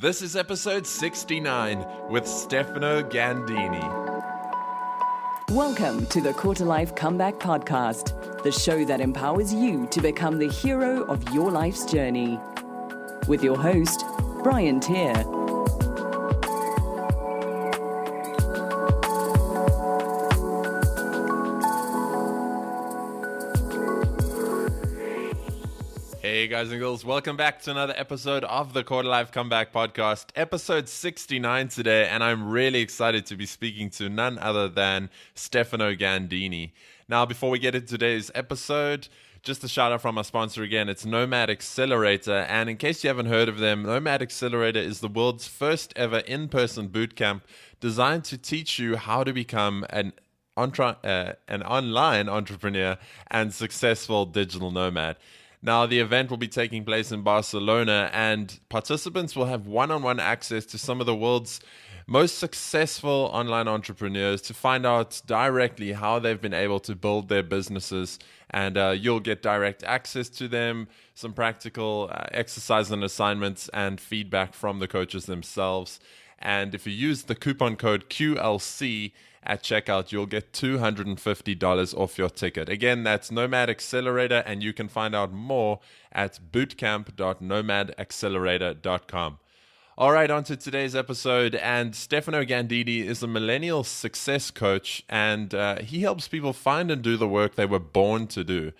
This is episode 69 with Stefano Ganddini. Welcome to the Quarter Life Comeback Podcast, the show that empowers you to become the hero of your life's journey. With your host, Brian Tier. Hey guys and girls, welcome back to another episode of the Quarter Life Comeback Podcast, episode 69 today, and I'm really excited to be speaking to none other than Stefano Ganddini. Now, before we get into today's episode, just a shout out from our sponsor again, it's Nomad Accelerator, and in case you haven't heard of them, Nomad Accelerator is the world's first ever in-person bootcamp designed to teach you how to become an online entrepreneur and successful digital nomad. Now, the event will be taking place in Barcelona, and participants will have one-on-one access to some of the world's most successful online entrepreneurs to find out directly how they've been able to build their businesses. And you'll get direct access to them, some practical exercise and assignments, and feedback from the coaches themselves. And if you use the coupon code QLC at checkout, you'll get $250 off your ticket. Again, that's Nomad Accelerator, and you can find out more at bootcamp.nomadaccelerator.com. All right, on to today's episode. And Stefano Ganddini is a millennial success coach, and he helps people find and do the work they were born to do.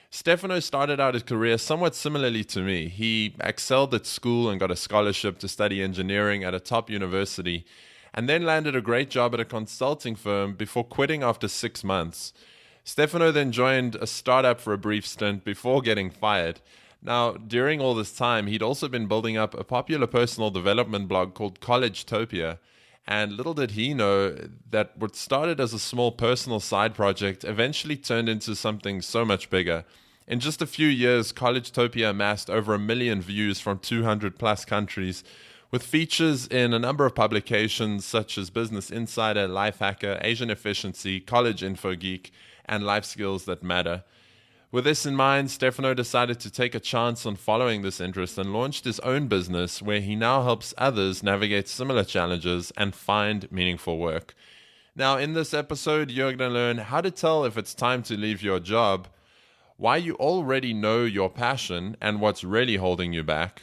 Stefano started out his career somewhat similarly to me. He excelled at school and got a scholarship to study engineering at a top university, and then landed a great job at a consulting firm before quitting after 6 months. Stefano then joined a startup for a brief stint before getting fired. Now, during all this time, he'd also been building up a popular personal development blog called Collegetopia, and little did he know that what started as a small personal side project eventually turned into something so much bigger. In just a few years, Collegetopia amassed over 1 million views from 200 plus countries, with features in a number of publications such as Business Insider, Lifehacker, Asian Efficiency, College Info Geek, and Life Skills That Matter. With this in mind, Stefano decided to take a chance on following this interest and launched his own business where he now helps others navigate similar challenges and find meaningful work. Now, in this episode, you're going to learn how to tell if it's time to leave your job, why you already know your passion and what's really holding you back,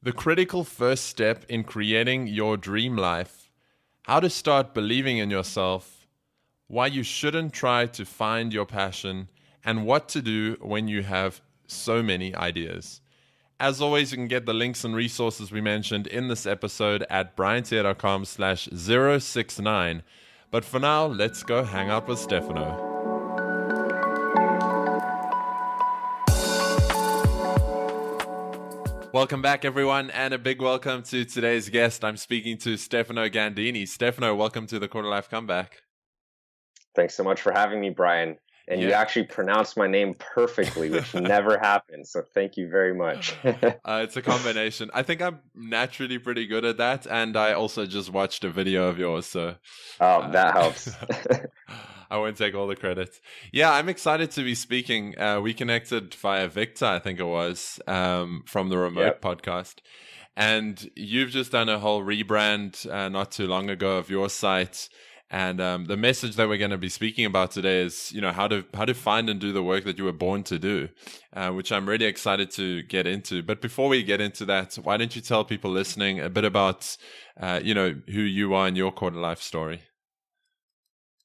the critical first step in creating your dream life, how to start believing in yourself, why you shouldn't try to find your passion, and what to do when you have so many ideas. As always, you can get the links and resources we mentioned in this episode at briantier.com/069. But for now, let's go hang out with Stefano. Welcome back, everyone, and a big welcome to today's guest. I'm speaking to Stefano Ganddini. Stefano, welcome to the Quarter Life Comeback. Thanks so much for having me, Brian. And you actually pronounced my name perfectly, which never happens. So thank you very much. It's a combination. I think I'm naturally pretty good at that. And I also just watched a video of yours. So that helps. I won't take all the credit. Yeah, I'm excited to be speaking. We connected via Victor, I think it was, from the Remote podcast. And you've just done a whole rebrand not too long ago of your site. And the message that we're going to be speaking about today is, how to find and do the work that you were born to do, which I'm really excited to get into. But before we get into that, why don't you tell people listening a bit about, who you are and your quarter life story?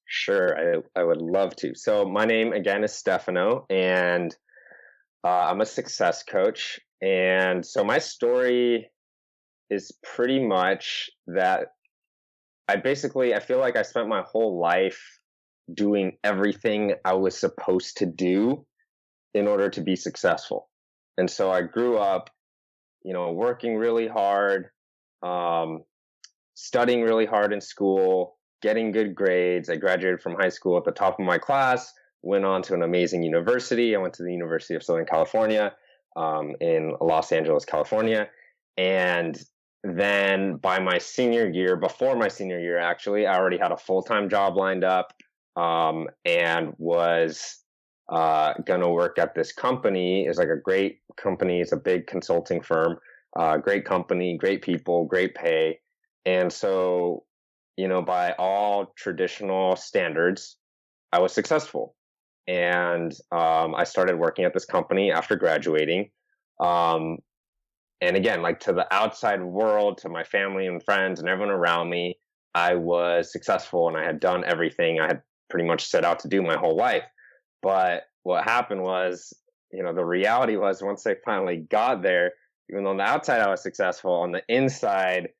Sure, I would love to. So my name, again, is Stefano, and I'm a success coach. And so my story is pretty much that I feel like I spent my whole life doing everything I was supposed to do in order to be successful. And so I grew up, working really hard, studying really hard in school, getting good grades. I graduated from high school at the top of my class, went on to an amazing university. I went to the University of Southern California in Los Angeles, California. And then by my senior year, before my senior year, actually, I already had a full-time job lined up and was going to work at this company. It's like a great company. It's a big consulting firm great company, great people, great pay. And so, by all traditional standards, I was successful. And I started working at this company after graduating. Um, and again, like to the outside world, to my family and friends and everyone around me, I was successful and I had done everything I had pretty much set out to do my whole life. But what happened was, the reality was once I finally got there, even though on the outside I was successful, on the inside,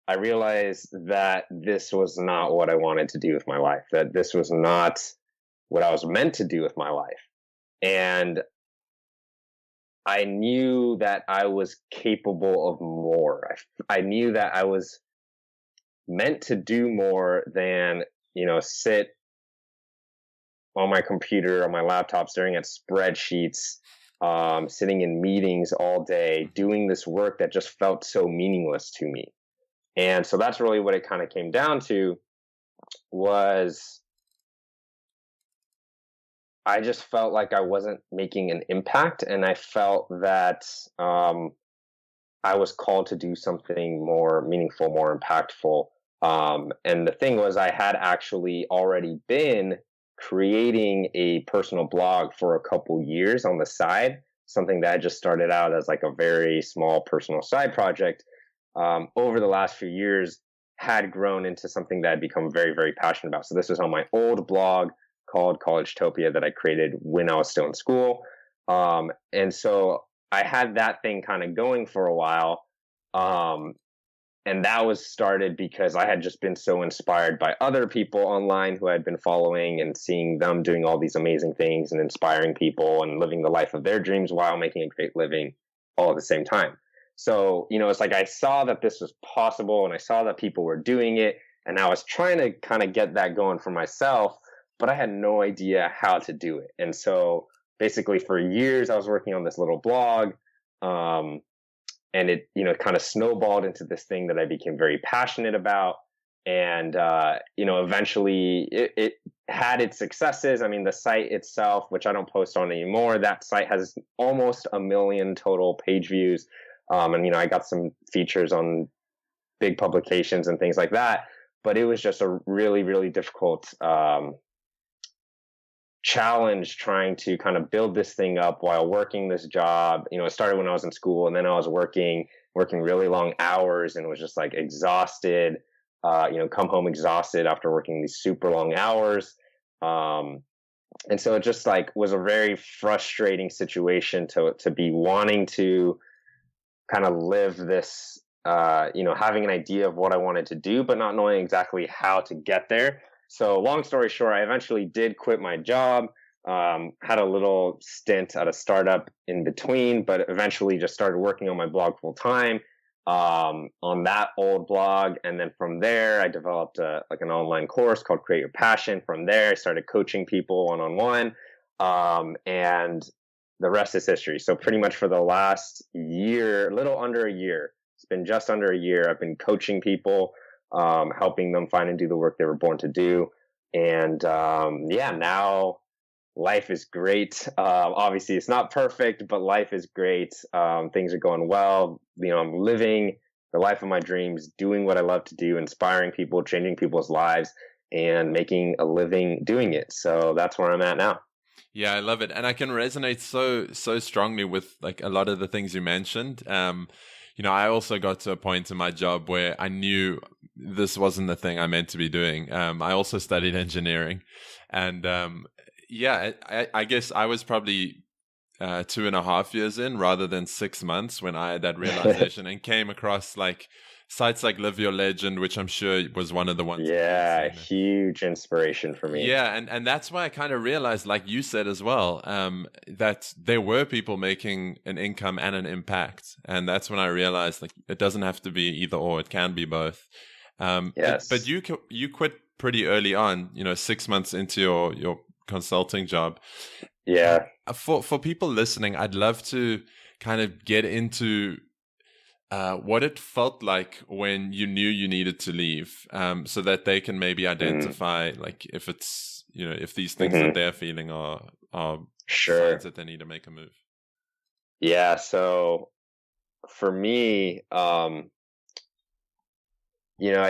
I realized that this was not what I wanted to do with my life, that this was not what I was meant to do with my life. And I knew that I was capable of more. I knew that I was meant to do more than, sit on my computer, on my laptop, staring at spreadsheets, sitting in meetings all day, doing this work that just felt so meaningless to me. And so that's really what it kind of came down to, was I just felt like I wasn't making an impact, and I felt that I was called to do something more meaningful, more impactful. And the thing was, I had actually already been creating a personal blog for a couple years on the side, something that I just started out as like a very small personal side project. Over the last few years, had grown into something that I'd become very, very passionate about. So this was on my old blog called Collegetopia that I created when I was still in school. And so I had that thing kind of going for a while. And that was started because I had just been so inspired by other people online who I'd been following and seeing them doing all these amazing things and inspiring people and living the life of their dreams while making a great living all at the same time. So, it's like I saw that this was possible and I saw that people were doing it, and I was trying to kind of get that going for myself, but I had no idea how to do it. And so basically for years I was working on this little blog, and it, kind of snowballed into this thing that I became very passionate about. And, eventually it had its successes. I mean, the site itself, which I don't post on anymore, that site has almost 1 million total page views. And, I got some features on big publications and things like that, but it was just a really, really difficult, challenge trying to kind of build this thing up while working this job. It started when I was in school, and then I was working really long hours, and was just like exhausted, come home exhausted after working these super long hours. And so it just like was a very frustrating situation to be wanting to kind of live this, having an idea of what I wanted to do, but not knowing exactly how to get there. So long story short, I eventually did quit my job, had a little stint at a startup in between, but eventually just started working on my blog full time, on that old blog. And then from there, I developed an online course called Create Your Passion. From there, I started coaching people one-on-one, and the rest is history. So pretty much for the last year, a little under a year, it's been just under a year, I've been coaching people, helping them find and do the work they were born to do. And now life is great. Obviously, it's not perfect, but life is great. Things are going well. I'm living the life of my dreams, doing what I love to do, inspiring people, changing people's lives, and making a living doing it. So that's where I'm at now. Yeah, I love it. And I can resonate so strongly with like a lot of the things you mentioned. I also got to a point in my job where I knew this wasn't the thing I meant to be doing. I also studied engineering, and I guess I was probably 2.5 years in rather than 6 months when I had that realization and came across like sites like Live Your Legend, which I'm sure was one of the ones. Yeah, huge inspiration for me. Yeah, and that's why I kind of realized, like you said as well, that there were people making an income and an impact. And that's when I realized like it doesn't have to be either or, it can be both. Yes. But you quit pretty early on, 6 months into your consulting job. Yeah. For people listening, I'd love to kind of get into what it felt like when you knew you needed to leave, so that they can maybe identify like if it's, if these things that they're feeling are sure signs that they need to make a move. Yeah. So for me, I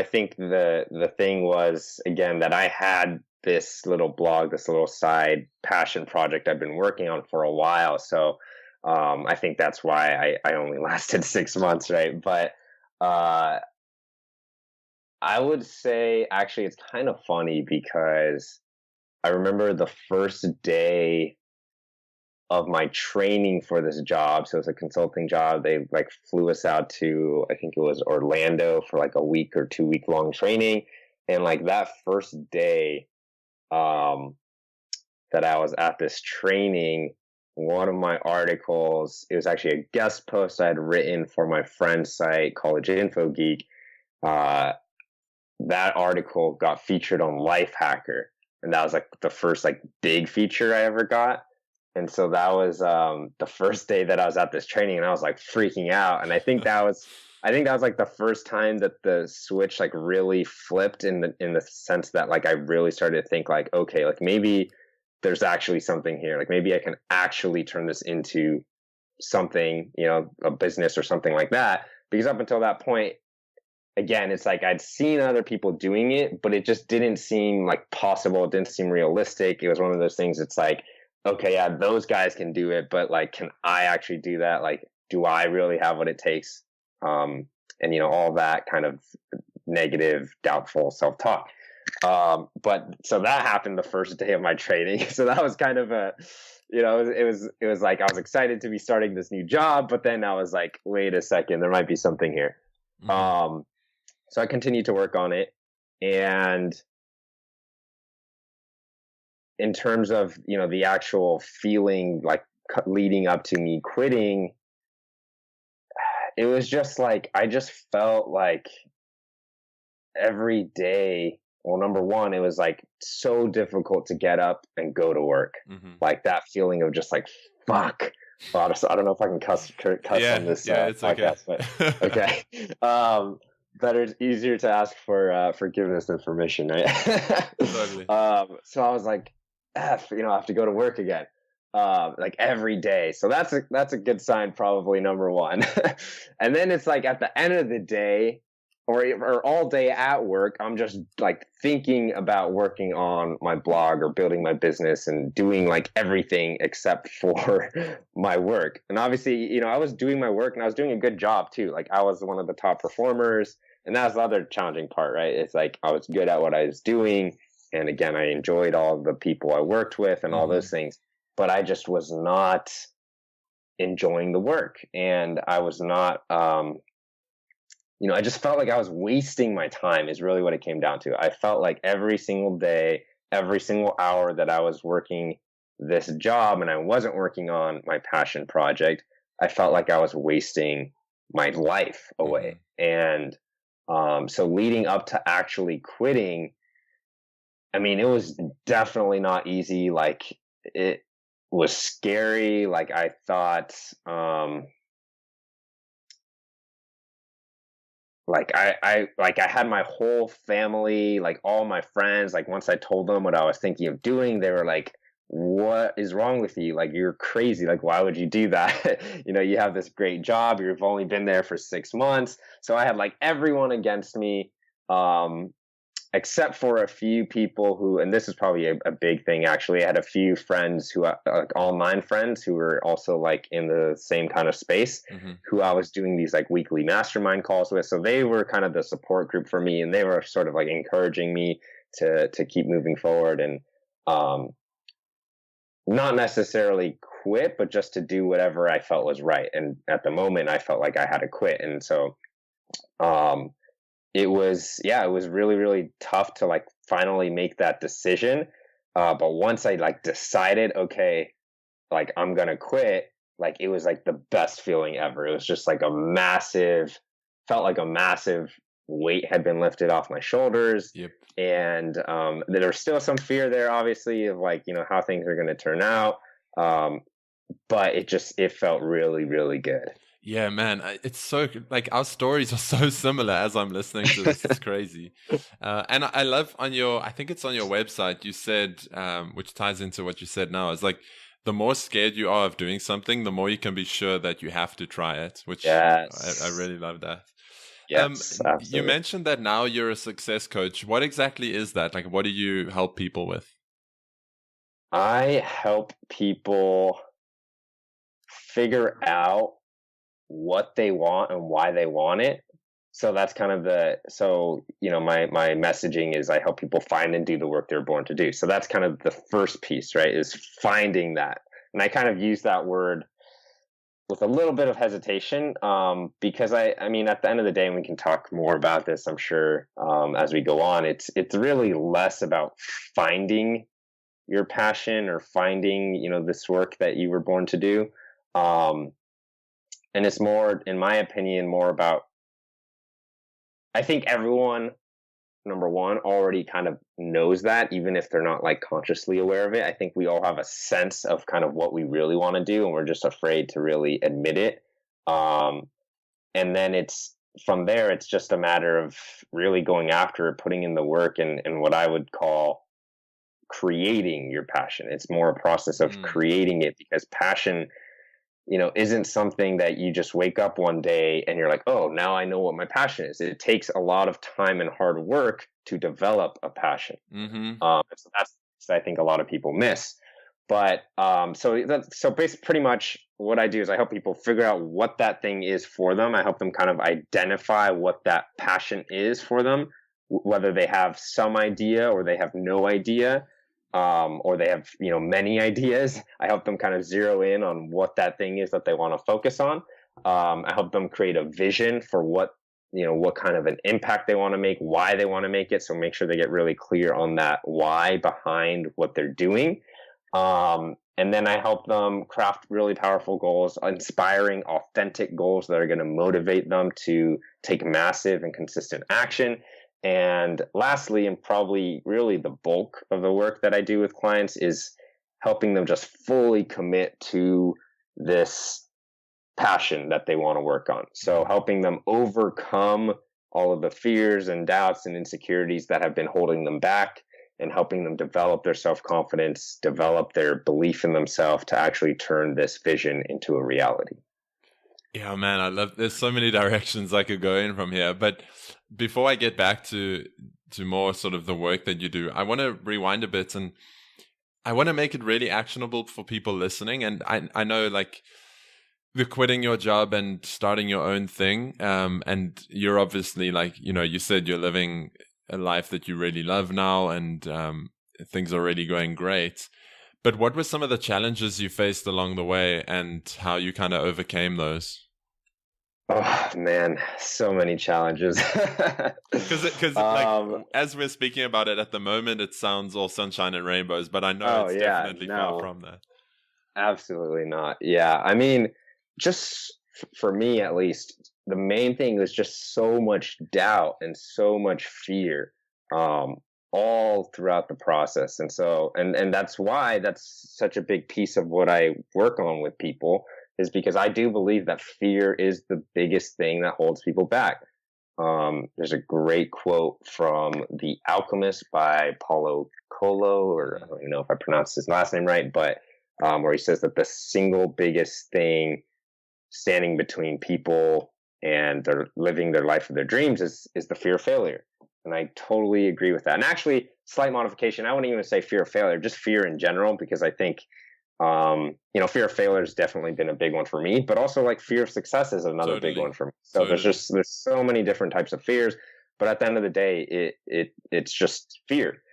think the thing was, again, that I had this little blog, this little side passion project I've been working on for a while. So I think that's why I only lasted 6 months, right? But I would say, actually, it's kind of funny because I remember the first day of my training for this job. So it's a consulting job. They like flew us out to, I think it was Orlando for like a week or 2 week long training. And like that first day, that I was at this training, one of my articles, it was actually a guest post I had written for my friend's site, College Info Geek. That article got featured on Lifehacker. And that was like the first like big feature I ever got. And so that was the first day that I was at this training, and I was like freaking out. And I think that was like the first time that the switch like really flipped in the sense that like I really started to think like, okay, like maybe there's actually something here. Like maybe I can actually turn this into something, a business or something like that. Because up until that point, again, it's like I'd seen other people doing it, but it just didn't seem like possible. It didn't seem realistic. It was one of those things. It's like, okay, yeah, those guys can do it, but like, can I actually do that? Like, do I really have what it takes? And all that kind of negative, doubtful self-talk. But so that happened the first day of my training. So that was kind of it was like I was excited to be starting this new job, but then I was like, wait a second, there might be something here. Mm-hmm. So I continued to work on it, and in terms of, the actual feeling like leading up to me quitting, it was just like, I just felt like every day, well, number one, it was like so difficult to get up and go to work. Mm-hmm. Like that feeling of just like, fuck. Well, I don't know if I can cuss on this it's podcast, okay. But okay. Better, easier to ask for forgiveness than permission, right? Totally. So I was like, I have to go to work again, like every day. So that's a good sign, probably number one. And then it's like at the end of the day, or all day at work, I'm just like thinking about working on my blog or building my business and doing like everything except for my work. And obviously, I was doing my work and I was doing a good job too. Like I was one of the top performers, and that's the other challenging part, right? It's like I was good at what I was doing. And again, I enjoyed all the people I worked with and all those things, but I just was not enjoying the work. And I was not, I just felt like I was wasting my time is really what it came down to. I felt like every single day, every single hour that I was working this job and I wasn't working on my passion project, I felt like I was wasting my life away. And so leading up to actually quitting, I mean, it was definitely not easy. Like it was scary. Like I thought, like I had my whole family, like all my friends, like once I told them what I was thinking of doing, they were like, what is wrong with you? Like, you're crazy. Like, why would you do that? You have this great job. You've only been there for 6 months. So I had like everyone against me, except for a few people who, and this is probably a big thing actually, I had a few friends who, like online friends who were also like in the same kind of space, who I was doing these like weekly mastermind calls with. So they were kind of the support group for me, and they were sort of like encouraging me to keep moving forward and not necessarily quit, but just to do whatever I felt was right. And at the moment I felt like I had to quit. And so it was really, really tough to like finally make that decision. But once I like decided, okay, like I'm going to quit, like it was like the best feeling ever. It was just like felt like a massive weight had been lifted off my shoulders. Yep. And there was still some fear there, obviously, of like, how things are going to turn out. But it felt really, really good. Yeah, man, it's so like our stories are so similar as I'm listening to this. It's crazy. And I love I think it's on your website, you said, which ties into what you said now, is like the more scared you are of doing something, the more you can be sure that you have to try it, which Yes. I really love that. Yes, You absolutely. mentioned that now you're a success coach. What exactly is that? Like, what do you help people with? I help people figure out what they want and why they want it. So that's kind of my messaging is I help people find and do the work they're born to do. So that's kind of the first piece, right? Is finding that. And I kind of use that word with a little bit of hesitation, because I mean, at the end of the day, and we can talk more about this, I'm sure, as we go on, it's really less about finding your passion or finding, this work that you were born to do. And it's more, in my opinion, more about, I think everyone, number one, already kind of knows that, even if they're not like consciously aware of it. I think we all have a sense of kind of what we really want to do, and we're just afraid to really admit it. And then it's from there, it's just a matter of really going after it, putting in the work, and what I would call creating your passion. It's more a process of creating it, because passion, isn't something that you just wake up one day and you're like, oh, now I know what my passion is. It takes a lot of time and hard work to develop a passion. So that's, I think, a lot of people miss. But pretty much what I do is I help people figure out what that thing is for them. I help them kind of identify what that passion is for them, whether they have some idea or they have no idea. Or they have, many ideas. I help them kind of zero in on what that thing is that they want to focus on. I help them create a vision for what kind of an impact they want to make, why they want to make it. So make sure they get really clear on that why behind what they're doing. And then I help them craft really powerful goals, inspiring, authentic goals that are going to motivate them to take massive and consistent action. And lastly, and probably really the bulk of the work that I do with clients, is helping them just fully commit to this passion that they want to work on. So helping them overcome all of the fears and doubts and insecurities that have been holding them back, and helping them develop their self-confidence, develop their belief in themselves to actually turn this vision into a reality. Yeah, man, I love, there's so many directions I could go in from here. But before I get back to more sort of the work that you do, I want to rewind a bit, and I want to make it really actionable for people listening. And I know, like, you're quitting your job and starting your own thing. And you're obviously, like, you said you're living a life that you really love now, and things are really going great. But what were some of the challenges you faced along the way, and how you kind of overcame those? Oh man, so many challenges. Because like, as we're speaking about it at the moment, it sounds all sunshine and rainbows, but I know it's definitely far from that. Absolutely not. Yeah, I mean, just for me at least, the main thing was just so much doubt and so much fear, all throughout the process. And so, and that's why that's such a big piece of what I work on with people, is because I do believe that fear is the biggest thing that holds people back. There's a great quote from The Alchemist by Paulo Coelho, or I don't even know if I pronounced his last name right, but where he says that the single biggest thing standing between people and they're living their life of their dreams is the fear of failure. And I totally agree with that. And actually, slight modification, I wouldn't even say fear of failure, just fear in general, because I think fear of failure has definitely been a big one for me, but also like fear of success is another big one for me. So there's so many different types of fears, but at the end of the day, it's just fear.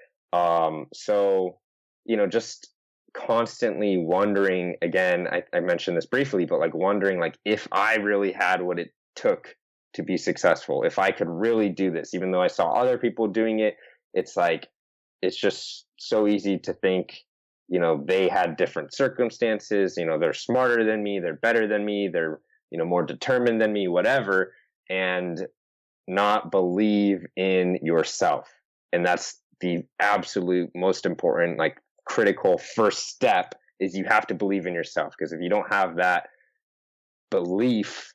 Just constantly wondering, again, I mentioned this briefly, but like wondering, like, if I really had what it took to be successful, if I could really do this, even though I saw other people doing it, it's like, it's just so easy to think, they had different circumstances, they're smarter than me, they're better than me, they're, more determined than me, whatever, and not believe in yourself. And that's the absolute most important, like, critical first step, is you have to believe in yourself. Because if you don't have that belief,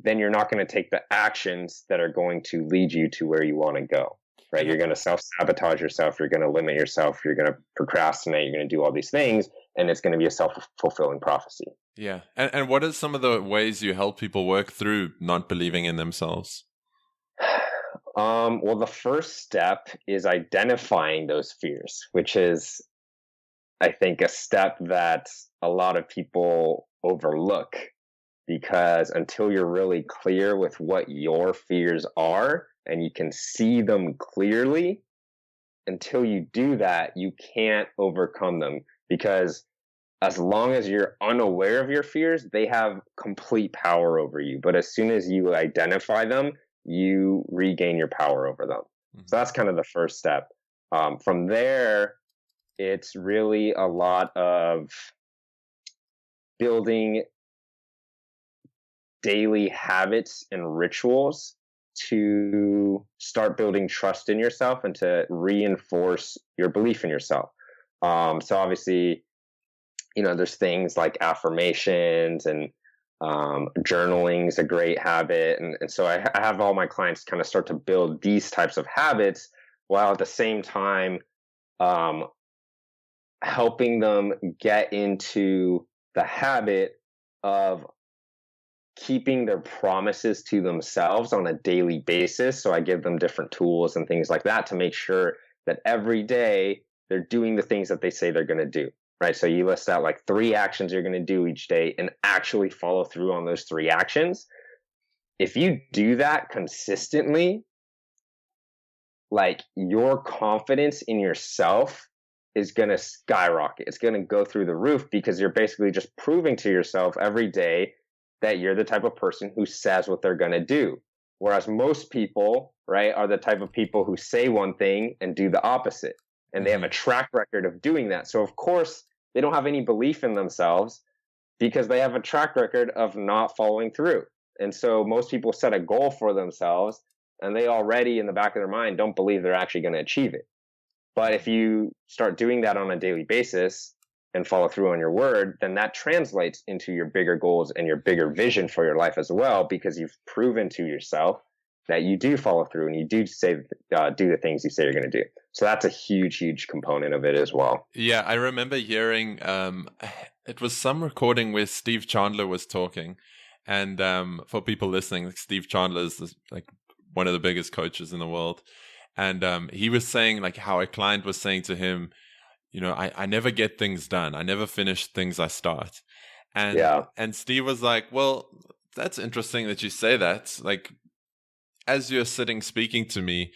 then you're not going to take the actions that are going to lead you to where you want to go. Right? You're going to self-sabotage yourself. You're going to limit yourself. You're going to procrastinate. You're going to do all these things. and it's going to be a self-fulfilling prophecy. Yeah. And what are some of the ways you help people work through not believing in themselves? Well, the first step is identifying those fears, which is, I think, a step that a lot of people overlook, because until you're really clear with what your fears are and you can see them clearly, until you do that, you can't overcome them, because as long as you're unaware of your fears, they have complete power over you. But as soon as you identify them, you regain your power over them. Mm-hmm. So that's kind of the first step. From there, it's really a lot of building daily habits and rituals to start building trust in yourself and to reinforce your belief in yourself. So obviously, there's things like affirmations, and journaling is a great habit. And so I have all my clients kind of start to build these types of habits, while at the same time helping them get into the habit of keeping their promises to themselves on a daily basis. So I give them different tools and things like that to make sure that every day they're doing the things that they say they're going to do, right? So you list out like 3 actions you're going to do each day and actually follow through on those 3 actions. If you do that consistently, like, your confidence in yourself is going to skyrocket. It's going to go through the roof, because you're basically just proving to yourself every day that you're the type of person who says what they're going to do. Whereas most people, right, are the type of people who say one thing and do the opposite. And they have a track record of doing that. So of course, they don't have any belief in themselves, because they have a track record of not following through. And so most people set a goal for themselves, and they already in the back of their mind don't believe they're actually going to achieve it. But if you start doing that on a daily basis and follow through on your word, then that translates into your bigger goals and your bigger vision for your life as well, because you've proven to yourself that you do follow through and you do do the things you say you're going to do. So that's a huge, huge component of it as well. Yeah, I remember hearing, it was some recording where Steve Chandler was talking. And for people listening, Steve Chandler is like one of the biggest coaches in the world. And he was saying like how a client was saying to him, I never get things done. I never finish things I start. And Steve was like, well, that's interesting that you say that. Like, as you're sitting speaking to me,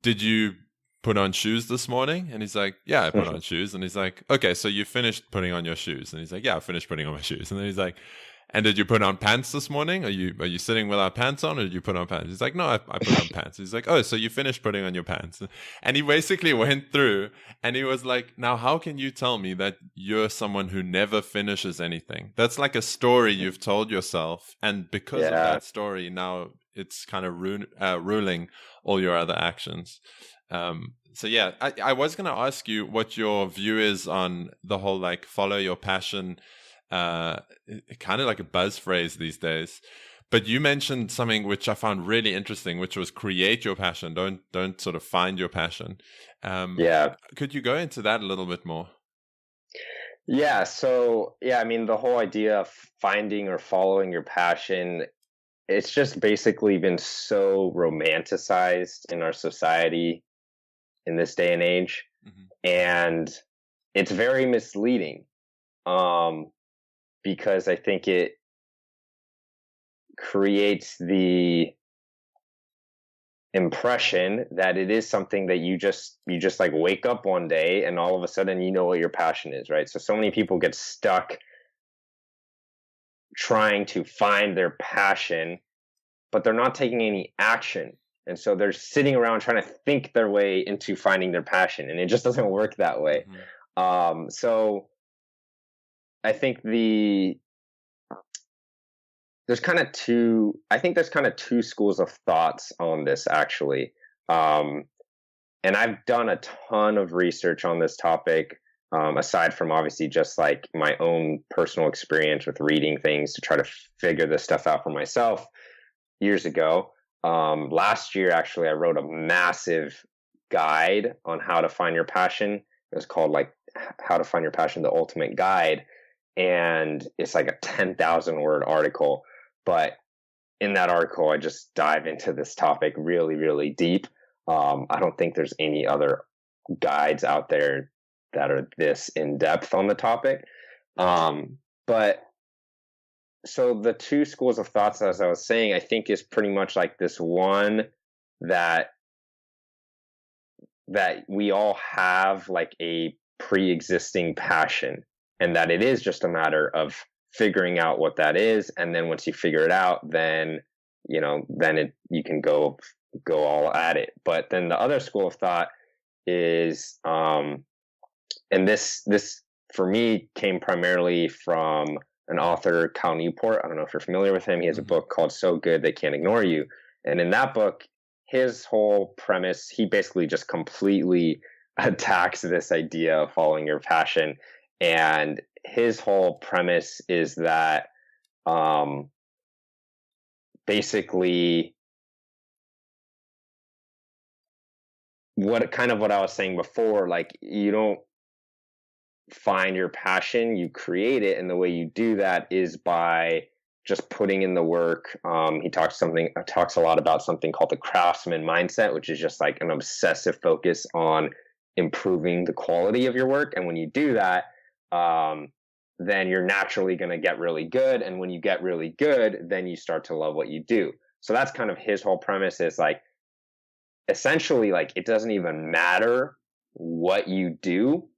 did you put on shoes this morning? And he's like, yeah, I put on shoes. And he's like, okay, so you finished putting on your shoes? And he's like, yeah, I finished putting on my shoes. And then he's like, and did you put on pants this morning? Are you sitting without pants on, or did you put on pants? He's like, no, I put on pants. He's like, oh, so you finished putting on your pants. And he basically went through and he was like, now how can you tell me that you're someone who never finishes anything? That's like a story you've told yourself. And because of that story, now it's kind of ruling all your other actions. So yeah, I was going to ask you what your view is on the whole, like, follow your passion, kind of like a buzz phrase these days. But you mentioned something which I found really interesting, which was create your passion. Don't sort of find your passion. Could you go into that a little bit more? Yeah. So, I mean, the whole idea of finding or following your passion, it's just basically been so romanticized in our society in this day and age. Mm-hmm. And it's very misleading, because I think it creates the impression that it is something that you just like wake up one day and all of a sudden you know what your passion is, right? So many people get stuck trying to find their passion, but they're not taking any action. And so they're sitting around trying to think their way into finding their passion, and it just doesn't work that way. Mm-hmm. So I think there's kind of two schools of thoughts on this, actually. And I've done a ton of research on this topic, aside from obviously just like my own personal experience with reading things to try to figure this stuff out for myself years ago. Last year, actually, I wrote a massive guide on how to find your passion. It was called like How to Find Your Passion, the Ultimate Guide. And it's like a 10,000 word article. But in that article, I just dive into this topic really, really deep. I don't think there's any other guides out there that are this in depth on the topic. But so the two schools of thoughts, as I was saying, I think is pretty much like this one that we all have like a pre-existing passion, and that it is just a matter of figuring out what that is. And then once you figure it out, then, you can go all at it. But then the other school of thought is, and this for me came primarily from an author, Cal Newport. I don't know if you're familiar with him. He has a book called So Good They Can't Ignore You. And in that book, his whole premise, he basically just completely attacks this idea of following your passion. And his whole premise is that basically what I was saying before, like, you don't find your passion, you create it. And the way you do that is by just putting in the work. He talks a lot about something called the craftsman mindset, which is just like an obsessive focus on improving the quality of your work. And when you do that, then you're naturally going to get really good. And when you get really good, then you start to love what you do. So that's kind of his whole premise, is like, essentially, like, it doesn't even matter what you do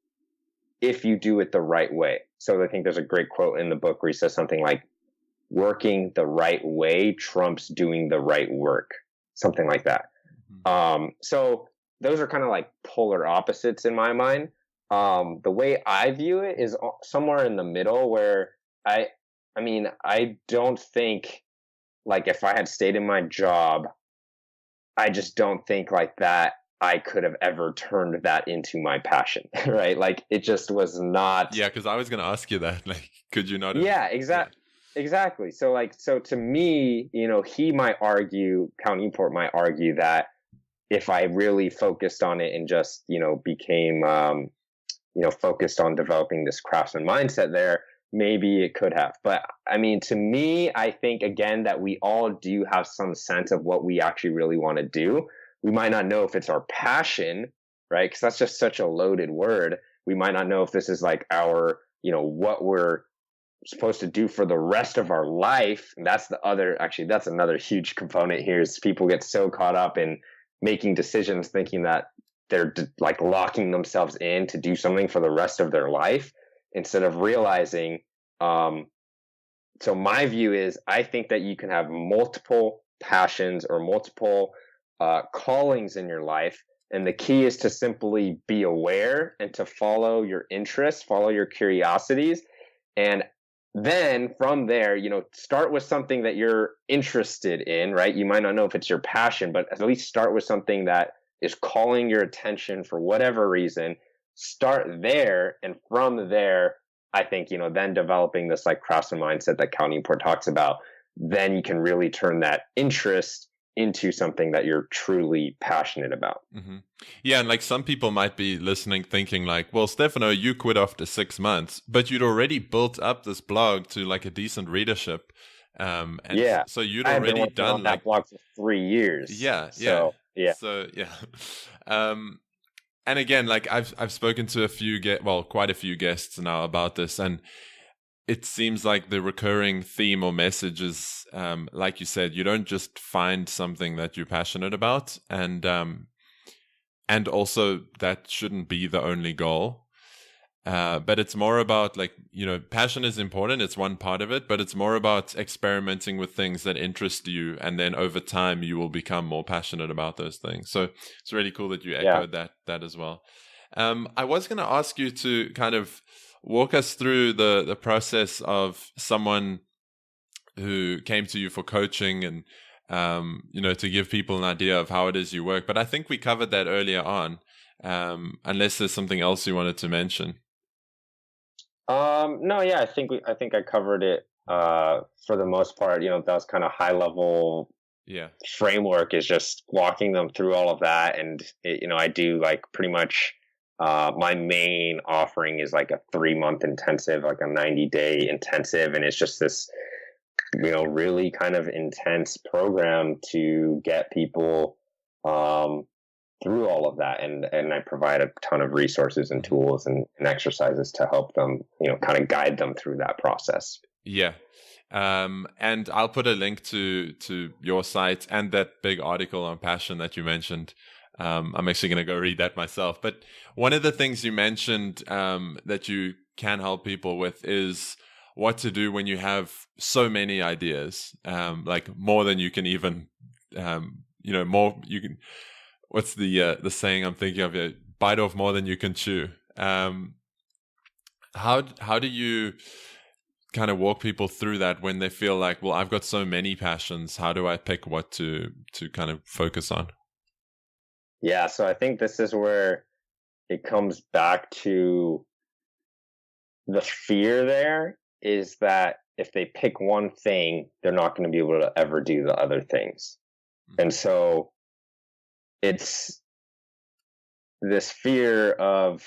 if you do it the right way. So I think there's a great quote in the book where he says something like, working the right way trumps doing the right work, something like that. So those are kind of like polar opposites in my mind. The way I view it is somewhere in the middle, where I don't think, like, if I had stayed in my job, I just don't think like that I could have ever turned that into my passion, right? Like, it just was not. Yeah, because I was going to ask you that. Like, could you not have... Yeah, exactly. So to me, he might argue, Cal Newport might argue that if I really focused on it and just, became, focused on developing this craftsman mindset there, maybe it could have. But I mean, to me, I think, again, that we all do have some sense of what we actually really want to do. We might not know if it's our passion, right? Because that's just such a loaded word. We might not know if this is like our, what we're supposed to do for the rest of our life. And that's another huge component here, is people get so caught up in making decisions thinking that they're like locking themselves in to do something for the rest of their life, instead of realizing. So my view is, I think that you can have multiple passions or multiple callings in your life. And the key is to simply be aware and to follow your interests, follow your curiosities. And then from there, start with something that you're interested in, right? You might not know if it's your passion, but at least start with something that is calling your attention for whatever reason. Start there. And from there, I think, then developing this like craftsman mindset that Cal Newport talks about, then you can really turn that interest into something that you're truly passionate about. Mm-hmm. Yeah, and like, some people might be listening thinking like, well, Stefano, you quit after 6 months, but you'd already built up this blog to like a decent readership. And yeah, so you'd already done that like blog for 3 years. Yeah. So and again, like, I've spoken to quite a few guests now about this, and it seems like the recurring theme or message is, like you said, you don't just find something that you're passionate about, and also that shouldn't be the only goal. But it's more about, like, passion is important. It's one part of it, but it's more about experimenting with things that interest you. And then over time, you will become more passionate about those things. So it's really cool that you echoed that as well. I was going to ask you to kind of walk us through the process of someone who came to you for coaching, and, to give people an idea of how it is you work. But I think we covered that earlier on, unless there's something else you wanted to mention. No, yeah, I think I covered it for the most part. That was kind of high level framework, is just walking them through all of that. And I do like pretty much My main offering is like a 3-month intensive, like a 90-day intensive. And it's just this, really kind of intense program to get people through all of that. And I provide a ton of resources and tools and exercises to help them, kind of guide them through that process. Yeah. And I'll put a link to your site and that big article on passion that you mentioned. I'm actually going to go read that myself. But one of the things you mentioned that you can help people with is what to do when you have so many ideas, like more than you can even, more you can. What's the saying I'm thinking of? Bite off more than you can chew. How do you kind of walk people through that when they feel like, well, I've got so many passions. How do I pick what to kind of focus on? Yeah, so I think this is where it comes back to the fear there is that if they pick one thing, they're not going to be able to ever do the other things. Mm-hmm. And so it's this fear of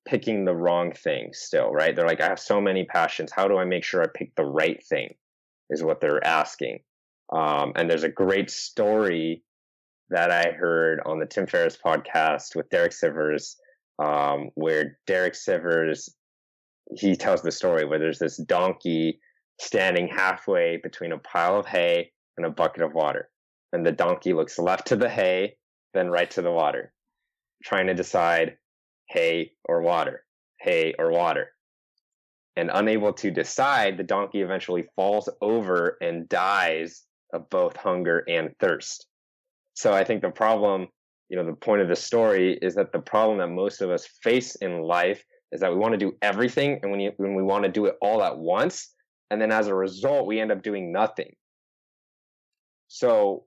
picking the wrong thing still, right? They're like, I have so many passions. How do I make sure I pick the right thing is what they're asking. And there's a great story that I heard on the Tim Ferriss podcast with Derek Sivers, where Derek Sivers, he tells the story where there's this donkey standing halfway between a pile of hay and a bucket of water. And the donkey looks left to the hay, then right to the water, trying to decide hay or water, hay or water. And unable to decide, the donkey eventually falls over and dies of both hunger and thirst. So I think the problem, the point of the story is that the problem that most of us face in life is that we want to do everything, and when we want to do it all at once, and then as a result, we end up doing nothing. So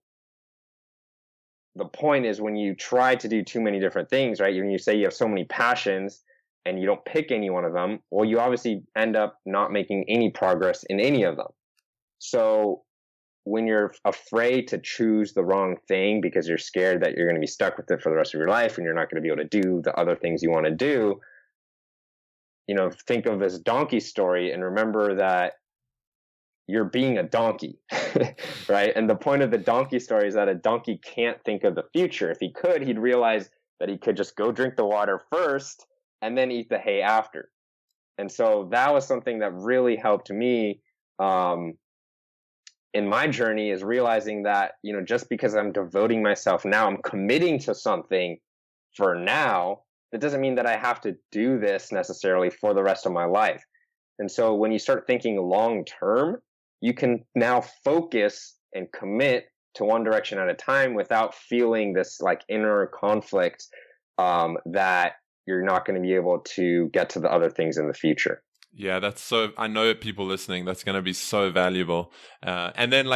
the point is, when you try to do too many different things, right? When you say you have so many passions and you don't pick any one of them, well, you obviously end up not making any progress in any of them. So when you're afraid to choose the wrong thing because you're scared that you're going to be stuck with it for the rest of your life and you're not going to be able to do the other things you want to do, think of this donkey story and remember that you're being a donkey, right? And the point of the donkey story is that a donkey can't think of the future. If he could, he'd realize that he could just go drink the water first and then eat the hay after. And so that was something that really helped me in my journey, is realizing that, just because I'm devoting myself now, I'm committing to something for now, that doesn't mean that I have to do this necessarily for the rest of my life. And so when you start thinking long term, you can now focus and commit to one direction at a time without feeling this like inner conflict that you're not going to be able to get to the other things in the future. Yeah, I know people listening, that's going to be so valuable. And then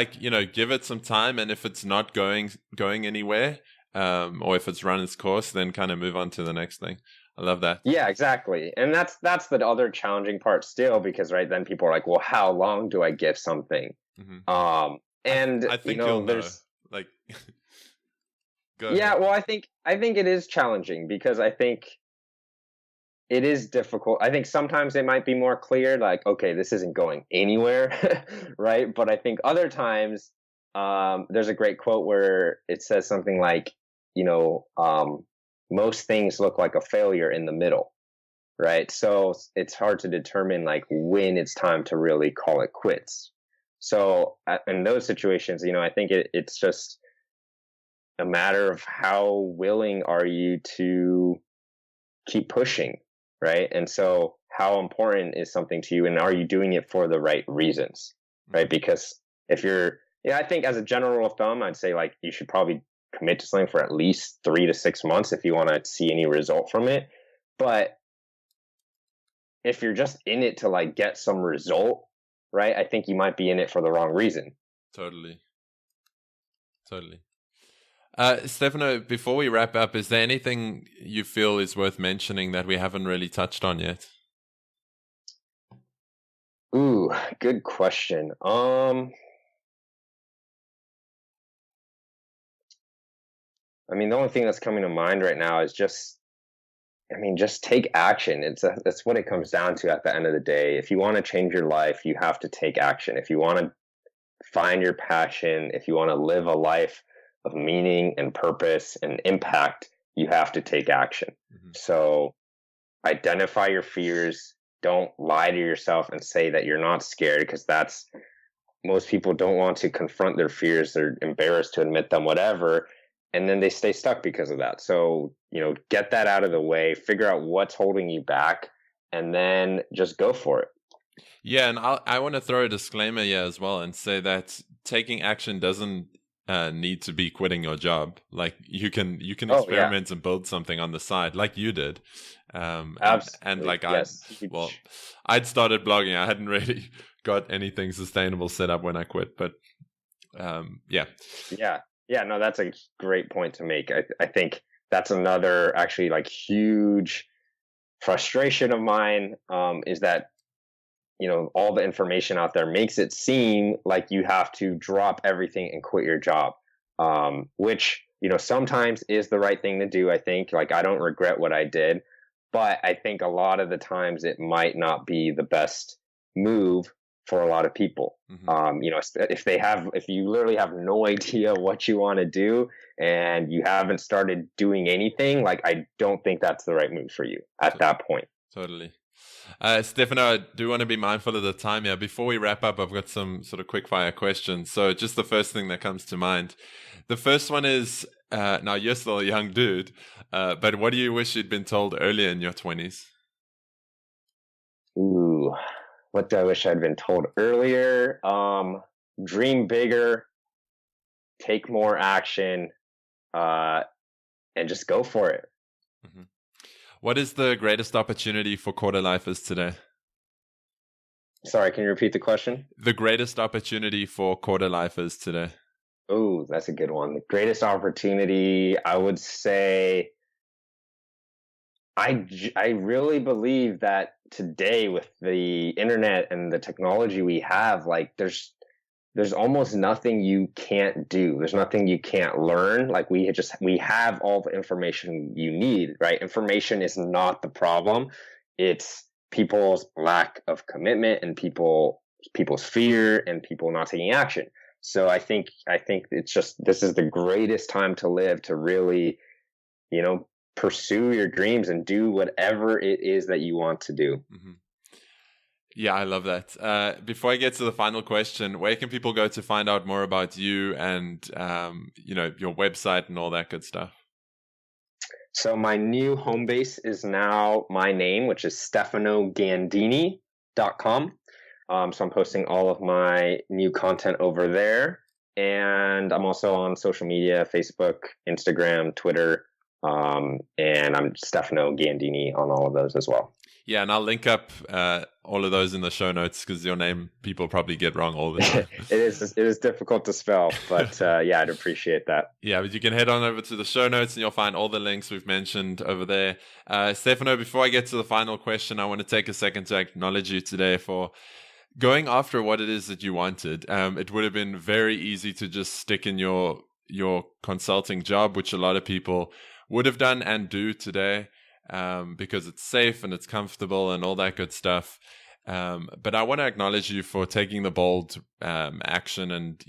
give it some time. And if it's not going anywhere, or if it's run its course, then kind of move on to the next thing. I love that. Yeah, exactly. And that's the other challenging part still, because then people are like, well, how long do I give something? Mm-hmm. And I think there's like, yeah, well, I think it is challenging because I think it is difficult. I think sometimes it might be more clear, like, okay, this isn't going anywhere, right? But I think other times, there's a great quote where it says something like, most things look like a failure in the middle, right? So it's hard to determine like when it's time to really call it quits. So in those situations, I think it's just a matter of how willing are you to keep pushing, right? And so how important is something to you, and are you doing it for the right reasons, right? Because if you're, I think as a general rule of thumb, I'd say like you should probably commit to something for at least 3 to 6 months if you want to see any result from it. But if you're just in it to like get some result, right, I think you might be in it for the wrong reason. Totally. Stefano, before we wrap up, is there anything you feel is worth mentioning that we haven't really touched on yet? Ooh, good question. I mean, the only thing that's coming to mind right now is just I mean, just take action. That's what it comes down to at the end of the day. If you want to change your life, you have to take action. If you want to find your passion, if you want to live a life of meaning and purpose and impact, you have to take action. Mm-hmm. So identify your fears. Don't lie to yourself and say that you're not scared, because most people don't want to confront their fears. They're embarrassed to admit them, whatever. And then they stay stuck because of that. So, get that out of the way, figure out what's holding you back, and then just go for it. Yeah, and I want to throw a disclaimer here as well and say that taking action doesn't need to be quitting your job. Like you can experiment and build something on the side, like you did. Absolutely. And like yes. I'd started blogging. I hadn't really got anything sustainable set up when I quit, but Yeah, no, that's a great point to make. I think that's another actually like huge frustration of mine, is that, all the information out there makes it seem like you have to drop everything and quit your job, which, sometimes is the right thing to do. I think, like, I don't regret what I did, but I think a lot of the times it might not be the best move for a lot of people. Mm-hmm. If you literally have no idea what you want to do and you haven't started doing anything, like, I don't think that's the right move for you at that point. Totally. Stefano, I do want to be mindful of the time here. Before we wrap up, I've got some sort of quickfire questions. So just the first thing that comes to mind. The first one is, now you're still a young dude, but what do you wish you'd been told earlier in your 20s? Ooh, what do I wish I'd been told earlier? Dream bigger, take more action, and just go for it. Mm-hmm. What is the greatest opportunity for quarter lifers today? Sorry, can you repeat the question? The greatest opportunity for quarter lifers today. Oh, that's a good one. The greatest opportunity, I would say, I really believe that today with the internet and the technology we have, like, there's almost nothing you can't do. There's nothing you can't learn. Like, we have all the information you need, right? Information is not the problem. It's people's lack of commitment and people's fear and people not taking action. So I think it's just, this is the greatest time to live, to really, pursue your dreams and do whatever it is that you want to do. Mm-hmm. Yeah, I love that. Before I get to the final question, where can people go to find out more about you and, your website and all that good stuff? So my new home base is now my name, which is StefanoGanddini.com. So I'm posting all of my new content over there. And I'm also on social media, Facebook, Instagram, Twitter. And I'm Stefano Ganddini on all of those as well. Yeah, and I'll link up all of those in the show notes, because your name people probably get wrong all the time. It is difficult to spell, but I'd appreciate that. Yeah, but you can head on over to the show notes and you'll find all the links we've mentioned over there. Stefano, before I get to the final question, I want to take a second to acknowledge you today for going after what it is that you wanted. It would have been very easy to just stick in your consulting job, which a lot of people would have done and do today, because it's safe and it's comfortable and all that good stuff. But I want to acknowledge you for taking the bold action and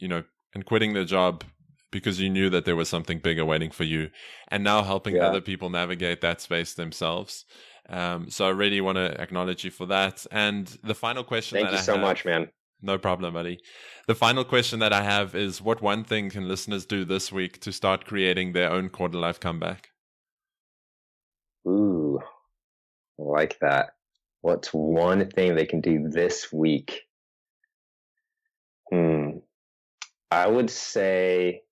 quitting the job because you knew that there was something bigger waiting for you, and now helping other people navigate that space themselves. So I really want to acknowledge you for that. And the final question Thank you so much, man. No problem, buddy. The final question that I have is, what one thing can listeners do this week to start creating their own quarter life comeback? Ooh, I like that. What's one thing they can do this week? I would say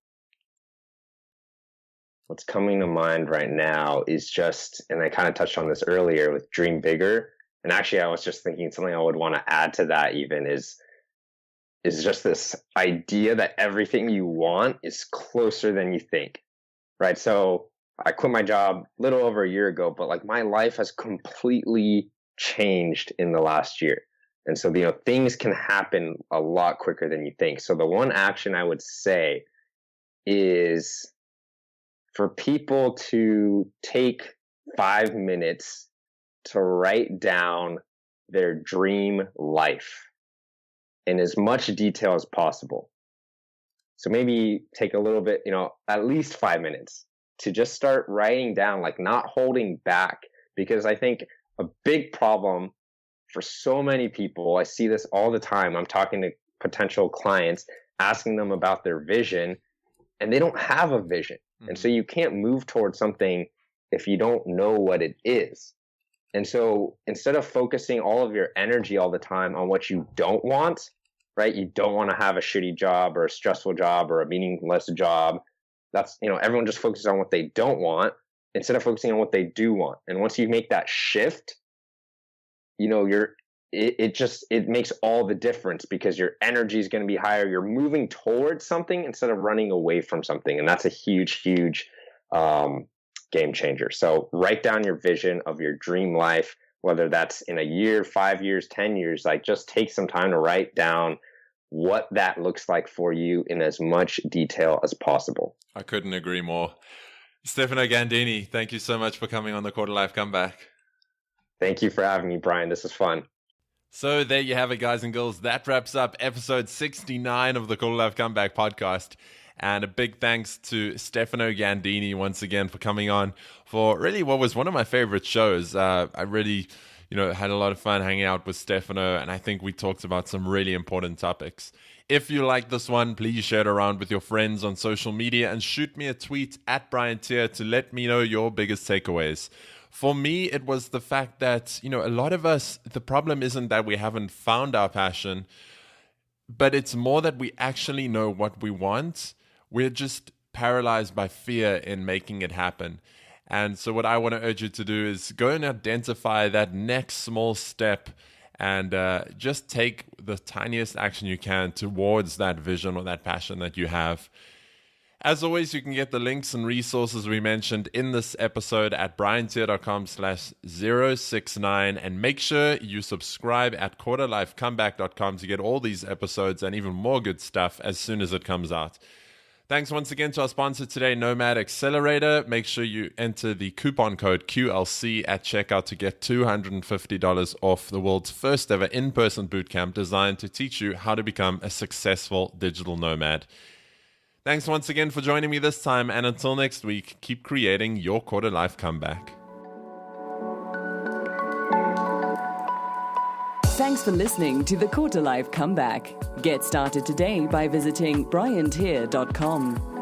what's coming to mind right now is just, and I kind of touched on this earlier with dream bigger. And actually, I was just thinking something I would want to add to that even is just this idea that everything you want is closer than you think, right? So I quit my job a little over a year ago, but like my life has completely changed in the last year. And so, things can happen a lot quicker than you think. So the one action I would say is for people to take 5 minutes to write down their dream life in as much detail as possible. So maybe take a little bit, at least 5 minutes to just start writing down, like not holding back. Because I think a big problem for so many people, I see this all the time. I'm talking to potential clients, asking them about their vision, and they don't have a vision. Mm-hmm. And so you can't move towards something if you don't know what it is. And so instead of focusing all of your energy all the time on what you don't want, right? You don't want to have a shitty job or a stressful job or a meaningless job. That's, everyone just focuses on what they don't want instead of focusing on what they do want. And once you make that shift, it makes all the difference because your energy is going to be higher. You're moving towards something instead of running away from something. And that's a huge, huge game changer. So write down your vision of your dream life, whether that's in a year, 5 years, 10 years, like just take some time to write down what that looks like for you in as much detail as possible. I couldn't agree more. Stefano Ganddini, thank you so much for coming on the Quarter Life Comeback. Thank you for having me, Brian. This is fun. So there you have it, guys and girls. That wraps up episode 69 of the Quarter Life Comeback podcast. And a big thanks to Stefano Ganddini once again for coming on for really what was one of my favorite shows. I really, had a lot of fun hanging out with Stefano, and I think we talked about some really important topics. If you like this one, please share it around with your friends on social media and shoot me a tweet at Brian Tier to let me know your biggest takeaways. For me, it was the fact that, a lot of us, the problem isn't that we haven't found our passion, but it's more that we actually know what we want. We're just paralyzed by fear in making it happen. And so what I want to urge you to do is go and identify that next small step and just take the tiniest action you can towards that vision or that passion that you have. As always, you can get the links and resources we mentioned in this episode at briantier.com/069, and make sure you subscribe at quarterlifecomeback.com to get all these episodes and even more good stuff as soon as it comes out. Thanks once again to our sponsor today, Nomad Accelerator. Make sure you enter the coupon code QLC at checkout to get $250 off the world's first ever in-person bootcamp designed to teach you how to become a successful digital nomad. Thanks once again for joining me this time, and until next week, keep creating your quarter life comeback. Thanks for listening to the Quarter Life Comeback. Get started today by visiting briantier.com.